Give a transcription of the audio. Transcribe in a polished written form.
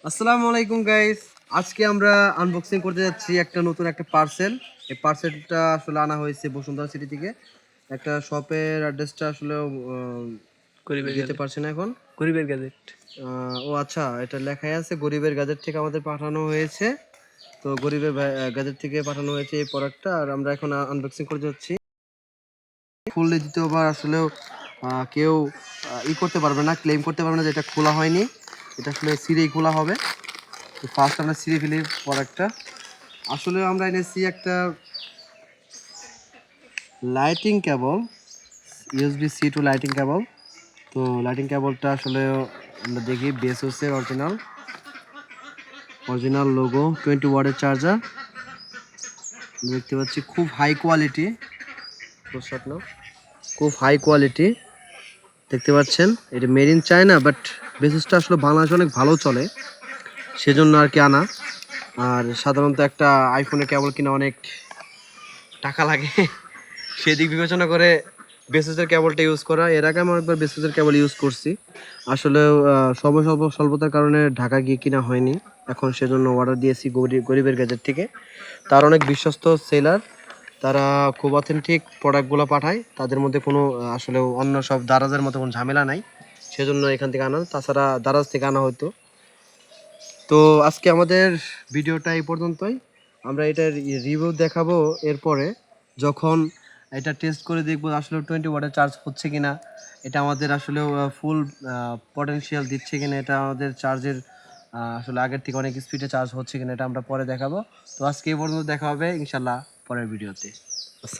আসসালামু আলাইকুম গাইস। আজকে আমরা আনবক্সিং করতে যাচ্ছি একটা নতুন একটা পার্সেল। এই পার্সেলটা আসলে আনা হয়েছে বসুন্ধরা সিটি থেকে। একটা শপের অ্যাড্রেসটা আসলে গরিবের দিতে গাজেট। পারছি না এখন। গরিবের গাজেট। ও আচ্ছা, এটা লেখাই আছে গরিবের গাজেট থেকে আমাদের পাঠানো হয়েছে। তো গরিবের গাজেট থেকে পাঠানো হয়েছে এই প্রোডাক্টটা, আর আমরা এখন আনবক্সিং করতে যাচ্ছি। খুললে দ্বিতীয়বার আসলেও কেউ করতে পারবে না, ক্লেম করতে পারবে না যে এটা খোলা হয়নি। এটা আসলে সিরেই খোলা হবে। তো ফার্স্ট আমরা সিরে ফেলি প্রোডাক্টটা। আসলে আমরা এনেছি একটা লাইটিং কেবল, ইউএসবি সি টু লাইটিং কেবল। তো লাইটিং কেবলটা আসলে আমরা দেখি বেসোসের অরিজিনাল লোগো, 20 ওয়াটের চার্জার দেখতে পাচ্ছি। খুব হাই কোয়ালিটি, খুব হাই কোয়ালিটি দেখতে পাচ্ছেন। এটা মেড ইন চায়না, বাট বেসোসটা আসলে বাংলাদেশে অনেক ভালো চলে, সেজন্য আর কি আনা। আর সাধারণত একটা আইফোনের কেবল কিনা অনেক টাকা লাগে, সেদিক বিবেচনা করে বেসোসের কেবলটা ইউজ করা। এর আগে আমি একবার বেসোসের কেবল ইউজ করছি, আসলে সময় স্বল্পতার কারণে ঢাকা গিয়ে কিনা হয়নি। এখন সেজন্য অর্ডার দিয়েছি গরিবের গ্যাজেট থেকে। তার অনেক বিশ্বস্ত সেলার, তারা খুব অথেন্টিক প্রোডাক্টগুলো পাঠায়। তাদের মধ্যে কোনো আসলে অন্য সব দারাজের মতো কোনো ঝামেলা নাই, সেজন্য এখান থেকে আনা। তাছাড়া দারাজ থেকে আনা হতো। তো আজকে আমাদের ভিডিওটা এই পর্যন্তই। আমরা এটার রিভিউ দেখাবো এরপরে, যখন এটা টেস্ট করে দেখবো আসলে 20 ওয়াটের চার্জ হচ্ছে কিনা, এটা আমাদের আসলে ফুল পটেনশিয়াল দিচ্ছে কিনা, এটা আমাদের চার্জের আসলে আগের থেকে অনেক স্পিডে চার্জ হচ্ছে কিনা, এটা আমরা পরে দেখাবো। তো আজকে এই পর্যন্ত দেখা হবে ইনশাল্লাহ পরের ভিডিওতে।